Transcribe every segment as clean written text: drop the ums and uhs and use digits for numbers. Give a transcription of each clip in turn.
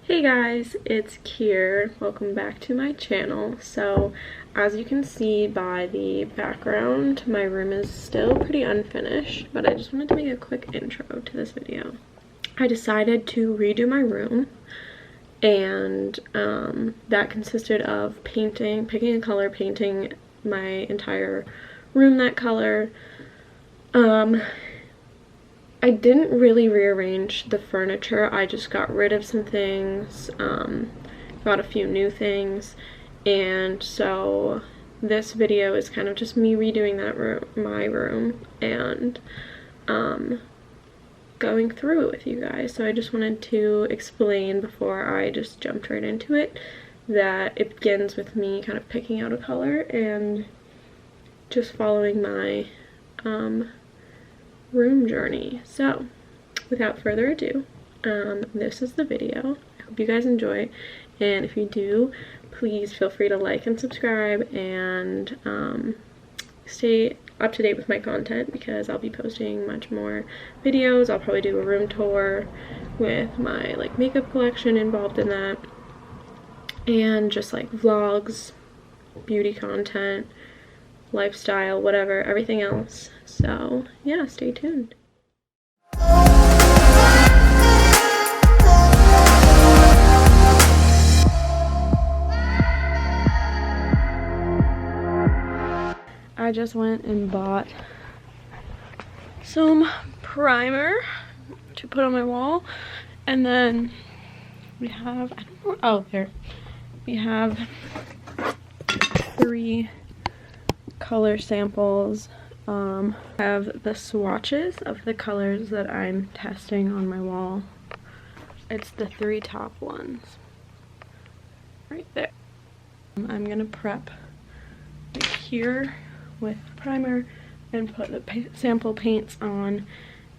Hey guys, it's Kier. Welcome back to my channel. So, as you can see by the background, my room is still pretty unfinished, but I just wanted to make a quick intro to this video. I decided to redo my room, and that consisted of picking a color, painting my entire room that color. I didn't really rearrange the furniture. I just got rid of some things, got a few new things, and so this video is kind of just me redoing my room, and going through it with you guys. So I just wanted to explain before I just jumped right into it that it begins with me kind of picking out a color and just following my room journey. So without further ado, this is the video. I hope you guys enjoy, and if you do, please feel free to like and subscribe and stay up to date with my content, because I'll be posting much more videos. I'll probably do a room tour with my makeup collection involved in that, and just vlogs, beauty content, lifestyle, whatever, everything else. So yeah, stay tuned. I just went and bought some primer to put on my wall, and then we have, I don't know, oh there, we have 3 color samples. I have the swatches of the colors that I'm testing on my wall. It's the 3 top ones right there. I'm gonna prep right here with primer and put the sample paints on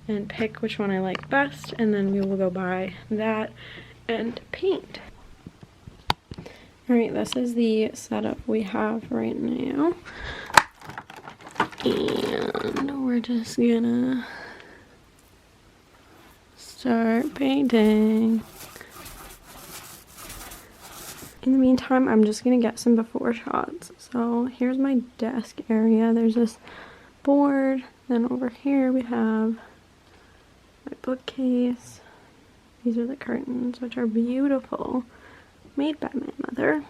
and pick which one I like best, and then we will go buy that and paint. Alright, this is the setup we have right now. And we're just gonna start painting. In the meantime, I'm just gonna get some before shots. So here's my desk area. There's this board. Then over here we have my bookcase. These are the curtains, which are beautiful, made by my mother.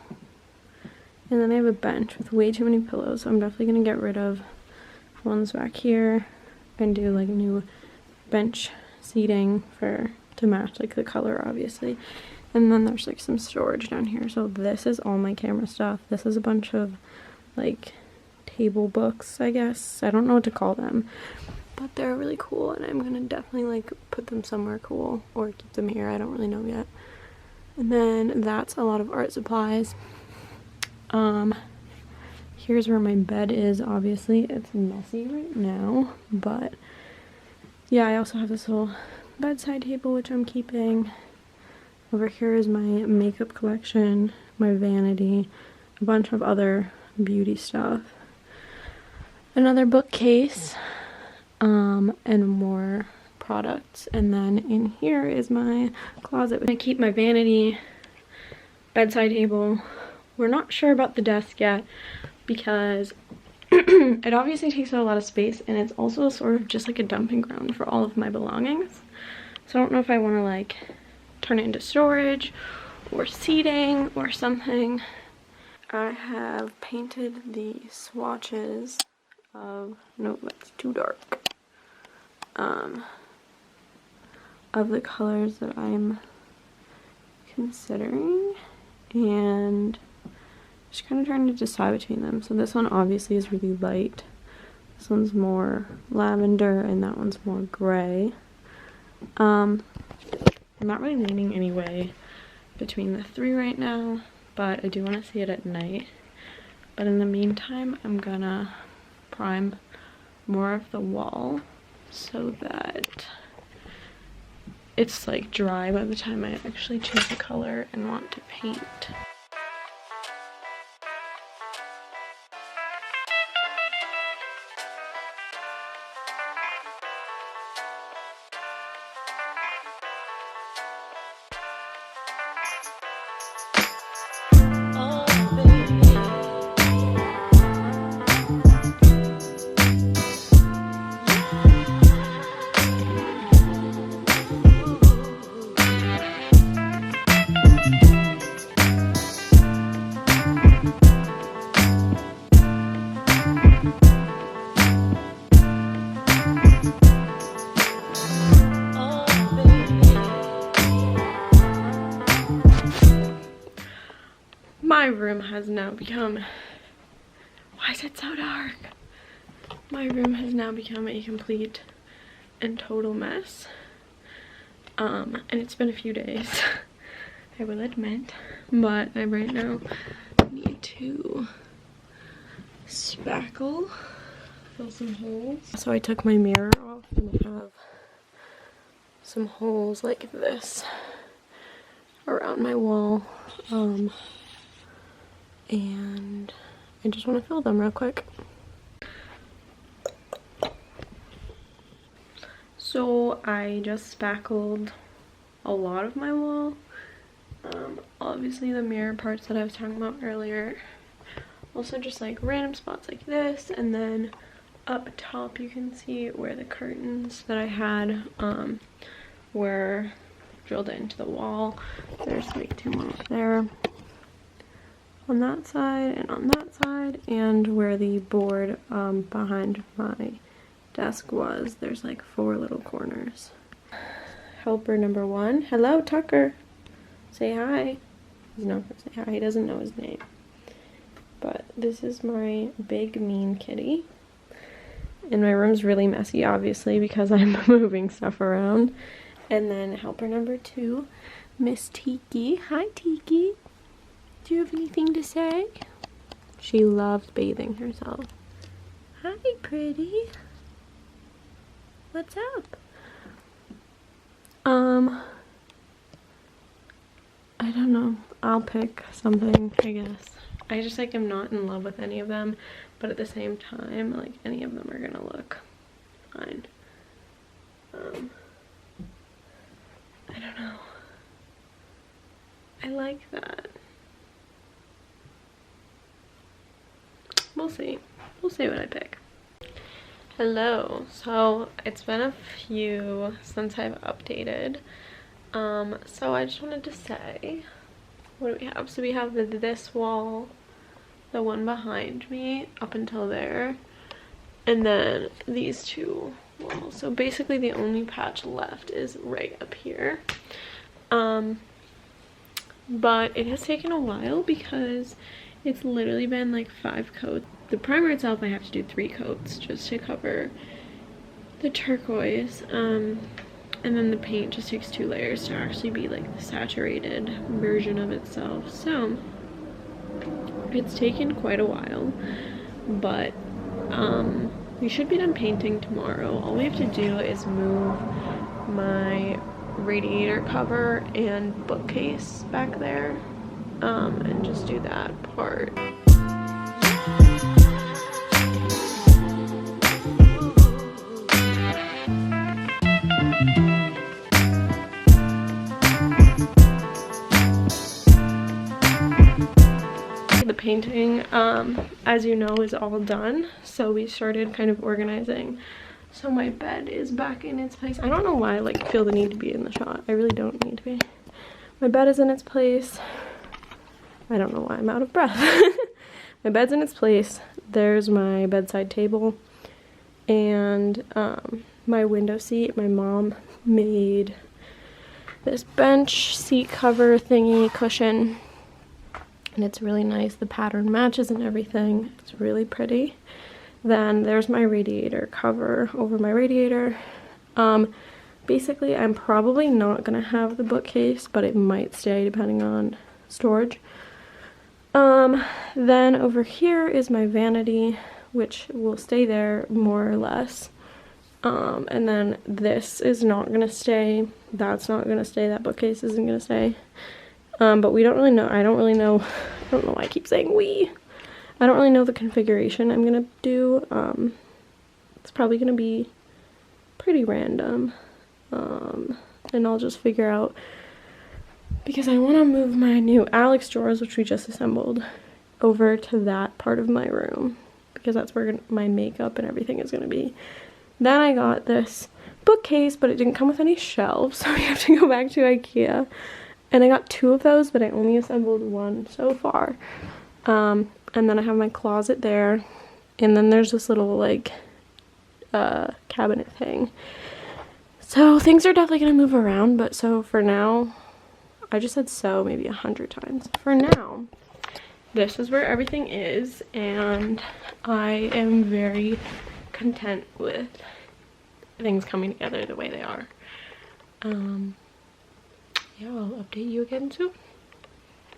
And then I have a bench with way too many pillows, so I'm definitely gonna get rid of ones back here and do new bench seating to match the color, obviously. And then there's some storage down here. So this is all my camera stuff. This is a bunch of table books, I guess. I don't know what to call them, but they're really cool, and I'm gonna definitely put them somewhere cool or keep them here. I don't really know yet. And then that's a lot of art supplies. Here's where my bed is. Obviously it's messy right now, but yeah, I also have this little bedside table which I'm keeping. Over here is my makeup collection, my vanity, a bunch of other beauty stuff, another bookcase, and more products. And then in here is my closet. I keep my vanity, bedside table. We're not sure about the desk yet, because it obviously takes a lot of space, and it's also sort of just a dumping ground for all of my belongings. So I don't know if I want to turn it into storage or seating or something. I have painted the swatches of, no, that's too dark, of the colors that I'm considering, and just kind of trying to decide between them. So this one obviously is really light. This one's more lavender, and that one's more gray. I'm not really leaning any way between the 3 right now, but I do want to see it at night. But in the meantime, I'm gonna prime more of the wall so that it's dry by the time I actually choose a color and want to paint. My room has now become, why is it so dark? My room has now become a complete and total mess. And it's been a few days, I will admit, but I right now need to spackle, fill some holes. So I took my mirror off and I have some holes like this around my wall, and I just want to fill them real quick. So I just spackled a lot of my wall. Obviously the mirror parts that I was talking about earlier. Also just like random spots like this, and then up top you can see where the curtains that I had were drilled into the wall. There's like 2 more up there on that side and on that side, and where the board behind my desk was, there's like 4 little corners. Helper number 1. Hello, Tucker. Say hi. He's not gonna say hi. He doesn't know his name. But this is my big mean kitty. And my room's really messy, obviously, because I'm moving stuff around. And then helper number 2, Miss Tiki. Hi, Tiki. Do you have anything to say? She loves bathing herself. Hi, pretty. What's up? I don't know. I'll pick something, I guess. I just like am not in love with any of them, but at the same time, like any of them are gonna look fine. I don't know. I like that. We'll see. We'll see what I pick. Hello. So it's been a few since I've updated. So I just wanted to say, what do we have? So we have this wall, the one behind me up until there, and then these 2 walls. So basically the only patch left is right up here. But it has taken a while because it's literally been like 5 coats. The primer itself I have to do 3 coats just to cover the turquoise. And then the paint just takes 2 layers to actually be like the saturated version of itself. So it's taken quite a while, but we should be done painting tomorrow. All we have to do is move my radiator cover and bookcase back there, and just do that part. The painting, as you know, is all done, so we started kind of organizing. So my bed is back in its place. I don't know why I like feel the need to be in the shot. I really don't need to be. My bed is in its place. I don't know why I'm out of breath. My bed's in its place. There's my bedside table and my window seat. My mom made this bench seat cover thingy cushion, and it's really nice. The pattern matches and everything. It's really pretty. Then there's my radiator cover over my radiator. Basically I'm probably not gonna have the bookcase, but it might stay depending on storage. Then over here is my vanity, which will stay there more or less. And then this is not gonna stay. That's not gonna stay. That bookcase isn't gonna stay. But we don't really know. I don't know why I keep saying we. I don't really know the configuration I'm gonna do. It's probably gonna be pretty random. And I'll just figure out, because I want to move my new Alex drawers, which we just assembled, over to that part of my room, because that's where my makeup and everything is gonna be. Then I got this bookcase, but it didn't come with any shelves, so we have to go back to IKEA. And I got 2 of those, but I only assembled 1 so far. And then I have my closet there, and then there's this little like cabinet thing. So things are definitely gonna move around, but so for now, I just said so maybe 100 times. For now, this is where everything is, and I am very content with things coming together the way they are. Yeah, I'll update you again soon.